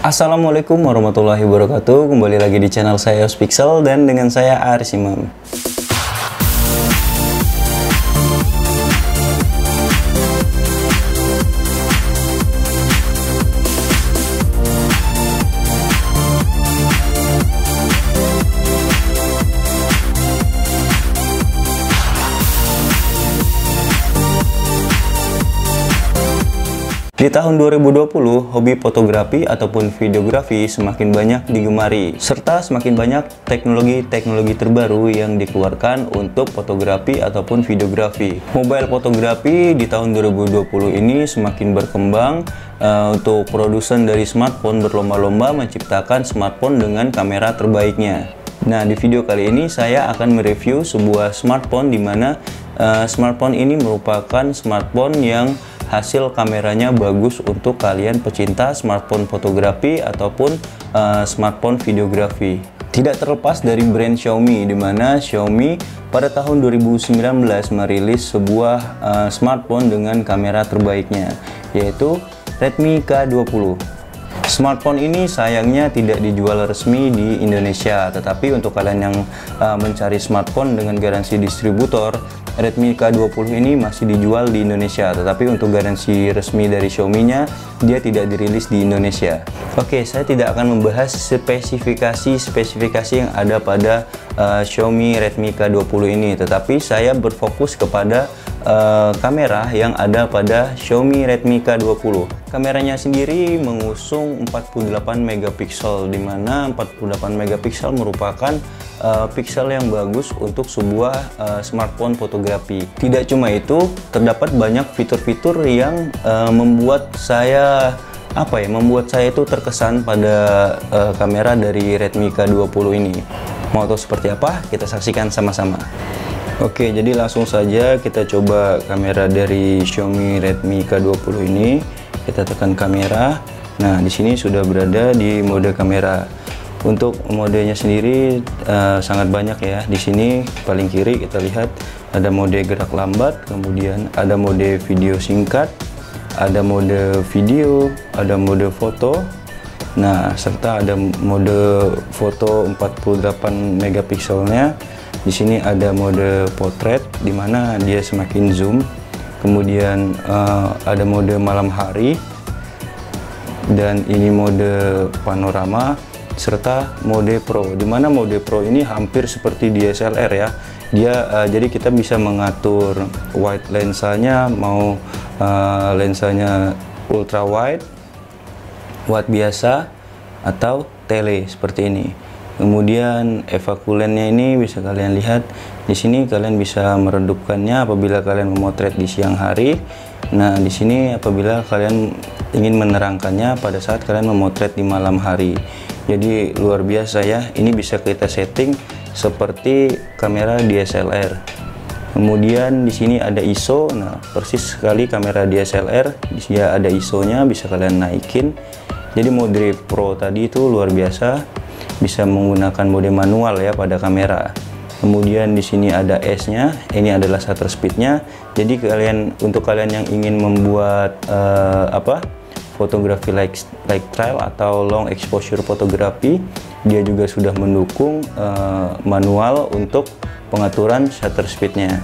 Assalamualaikum warahmatullahi wabarakatuh. Kembali lagi di channel saya EOS Pixel dan dengan saya Aris Imam. Di tahun 2020, hobi fotografi ataupun videografi semakin banyak digemari, serta semakin banyak teknologi-teknologi terbaru yang dikeluarkan untuk fotografi ataupun videografi. Mobile fotografi di tahun 2020 ini semakin berkembang. Untuk produsen dari smartphone berlomba-lomba menciptakan smartphone dengan kamera terbaiknya. Nah, di video kali ini saya akan mereview sebuah smartphone di mana smartphone ini merupakan smartphone yang hasil kameranya bagus untuk kalian pecinta smartphone fotografi ataupun smartphone videografi. Tidak terlepas dari brand Xiaomi, di mana Xiaomi pada tahun 2019 merilis sebuah smartphone dengan kamera terbaiknya, yaitu Redmi K20. Smartphone ini sayangnya tidak dijual resmi di Indonesia, tetapi untuk kalian yang mencari smartphone dengan garansi distributor, Redmi K20 ini masih dijual di Indonesia, tetapi untuk garansi resmi dari Xiaomi-nya, dia tidak dirilis di Indonesia. Oke, saya tidak akan membahas spesifikasi yang ada pada Xiaomi Redmi K20 ini, tetapi saya berfokus kepada kamera yang ada pada Xiaomi Redmi K20. Kameranya sendiri mengusung 48 megapiksel, di mana 48 megapiksel merupakan piksel yang bagus untuk sebuah smartphone fotografi. Tidak cuma itu, terdapat banyak fitur-fitur yang membuat saya itu terkesan pada kamera dari Redmi K20 ini. Mau tahu seperti apa? Kita saksikan sama-sama. Oke, jadi langsung saja kita coba kamera dari Xiaomi Redmi K20 ini. Kita tekan kamera. Nah, di sini sudah berada di mode kamera. Untuk modenya sendiri sangat banyak ya. Di sini paling kiri kita lihat ada mode gerak lambat, kemudian ada mode video singkat, ada mode video, ada mode foto. Nah, serta ada mode foto 48 megapikselnya. Di sini ada mode potret, di mana dia semakin zoom. Kemudian ada mode malam hari, dan ini mode panorama, serta mode pro, di mana mode pro ini hampir seperti DSLR ya. Jadi kita bisa mengatur wide lensanya, mau lensanya ultra wide, wide biasa, atau tele seperti ini. Kemudian evakulennya ini bisa kalian lihat di sini. Kalian bisa meredupkannya apabila kalian memotret di siang hari. Nah, di sini apabila kalian ingin menerangkannya pada saat kalian memotret di malam hari. Jadi luar biasa ya. Ini bisa kita setting seperti kamera DSLR. Kemudian di sini ada ISO. Nah, persis sekali kamera DSLR. Dia ada ISO-nya, bisa kalian naikin. Jadi mode Pro tadi itu luar biasa. Bisa menggunakan mode manual ya pada kamera. Kemudian di sini ada S-nya, ini adalah shutter speed-nya. Jadi untuk kalian yang ingin membuat fotografi like trail atau long exposure fotografi, dia juga sudah mendukung manual untuk pengaturan shutter speed-nya.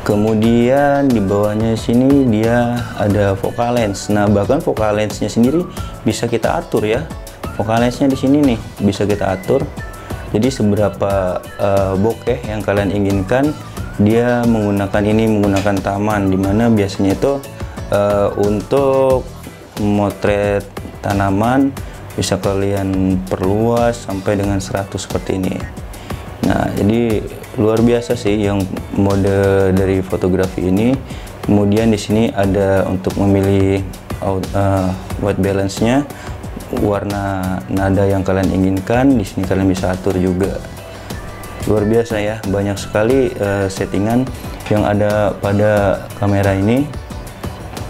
Kemudian di bawahnya sini dia ada focal lens. Nah, bahkan focal lens-nya sendiri bisa kita atur ya. Focal lens-nya di sini nih bisa kita atur. Jadi seberapa bokeh yang kalian inginkan, dia menggunakan taman, dimana biasanya itu untuk memotret tanaman bisa kalian perluas sampai dengan 100 seperti ini. Nah, jadi luar biasa sih yang mode dari fotografi ini. Kemudian di sini ada untuk memilih white balance-nya, warna nada yang kalian inginkan. Di sini kalian bisa atur juga. Luar biasa ya, banyak sekali settingan yang ada pada kamera ini.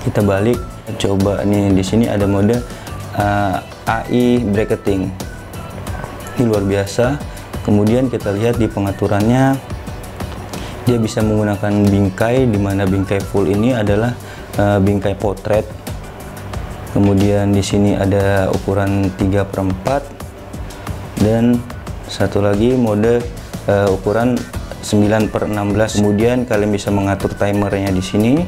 Kita balik, coba nih, di sini ada mode AI bracketing. Ini luar biasa. Kemudian kita lihat di pengaturannya, dia bisa menggunakan bingkai, di mana bingkai full ini adalah bingkai potret. Kemudian di sini ada ukuran 3/4 dan satu lagi mode ukuran 9/16. Kemudian kalian bisa mengatur timernya di sini.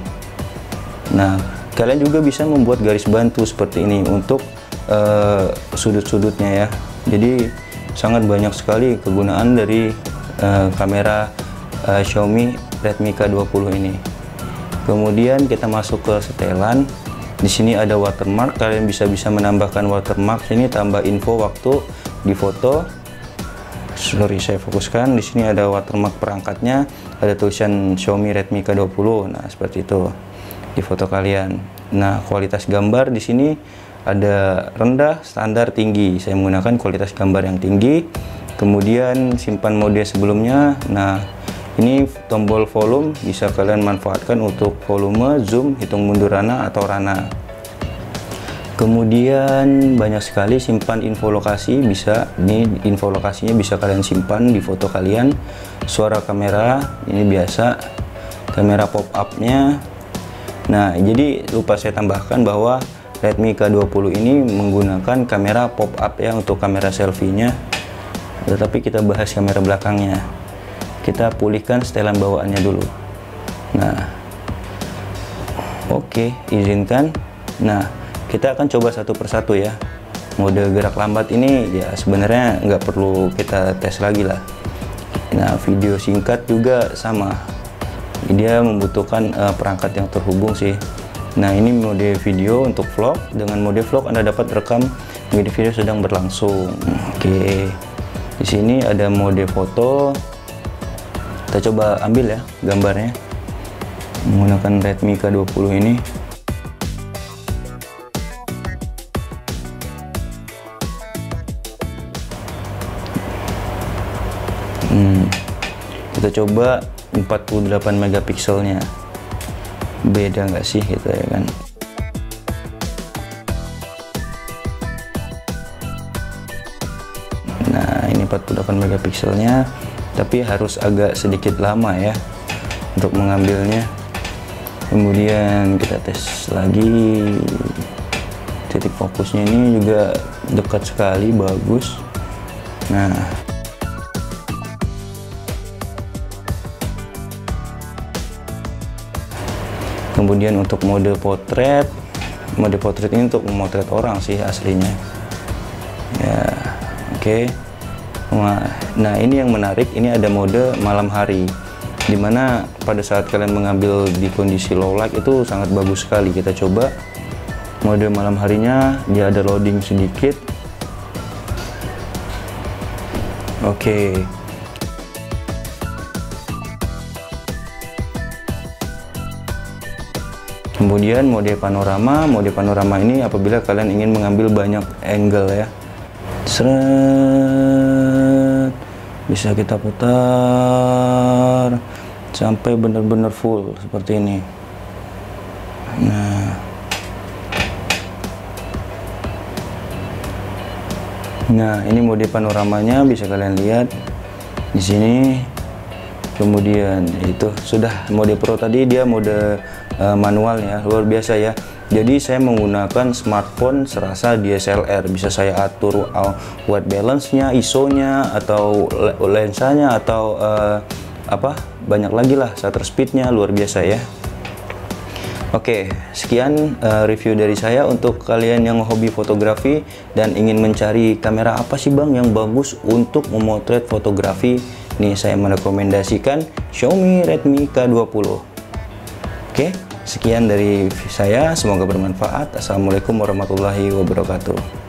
Nah, kalian juga bisa membuat garis bantu seperti ini untuk sudut-sudutnya ya. Jadi sangat banyak sekali kegunaan dari kamera Xiaomi Redmi K20 ini. Kemudian kita masuk ke setelan. Di sini ada watermark, kalian bisa menambahkan watermark. Sini tambah info waktu di foto. Sorry, saya fokuskan. Di sini ada watermark perangkatnya, ada tulisan Xiaomi Redmi K20. Nah, seperti itu di foto kalian. Nah, kualitas gambar di sini ada rendah, standar, tinggi. Saya menggunakan kualitas gambar yang tinggi. Kemudian simpan mode sebelumnya. Nah, ini tombol volume bisa kalian manfaatkan untuk volume, zoom, hitung mundur rana atau rana. Kemudian banyak sekali simpan info lokasi, bisa ini info lokasinya bisa kalian simpan di foto kalian. Suara kamera ini biasa, kamera pop up-nya. Nah, jadi lupa saya tambahkan bahwa Redmi K20 ini menggunakan kamera pop up ya untuk kamera selfie-nya. Tetapi kita bahas kamera belakangnya. Kita pulihkan setelan bawaannya dulu. Nah, oke, izinkan. Nah, kita akan coba satu persatu ya. Mode gerak lambat ini ya sebenarnya nggak perlu kita tes lagi lah. Nah, video singkat juga sama. Dia membutuhkan perangkat yang terhubung sih. Nah, ini mode video untuk vlog. Dengan mode vlog Anda dapat rekam video sedang berlangsung. Oke. Di sini ada mode foto. Kita coba ambil ya gambarnya menggunakan Redmi K20 ini. Kita coba 48 megapikselnya. Beda nggak sih gitu ya kan? Nah, ini 48 megapikselnya. Tapi harus agak sedikit lama ya untuk mengambilnya. Kemudian kita tes lagi. Titik fokusnya ini juga dekat sekali, bagus. Nah, kemudian untuk mode potret ini untuk memotret orang sih aslinya ya. Oke. Nah, ini yang menarik, ini ada mode malam hari, dimana pada saat kalian mengambil di kondisi low light itu sangat bagus sekali. Kita coba mode malam harinya, dia ada loading sedikit. Oke. Kemudian mode panorama ini apabila kalian ingin mengambil banyak angle ya. Seret, bisa kita putar sampai benar-benar full seperti ini. Nah, ini mode panoramanya bisa kalian lihat di sini. Kemudian itu sudah mode Pro, tadi dia mode manual ya, luar biasa ya. Jadi saya menggunakan smartphone serasa DSLR, bisa saya atur white balance-nya, ISO-nya, atau lensanya, atau banyak lagi lah, shutter speed-nya, luar biasa ya. Oke, sekian review dari saya untuk kalian yang hobi fotografi dan ingin mencari kamera apa sih bang yang bagus untuk memotret fotografi. Nih saya merekomendasikan Xiaomi Redmi K20. Oke. Sekian dari saya, semoga bermanfaat. Assalamualaikum warahmatullahi wabarakatuh.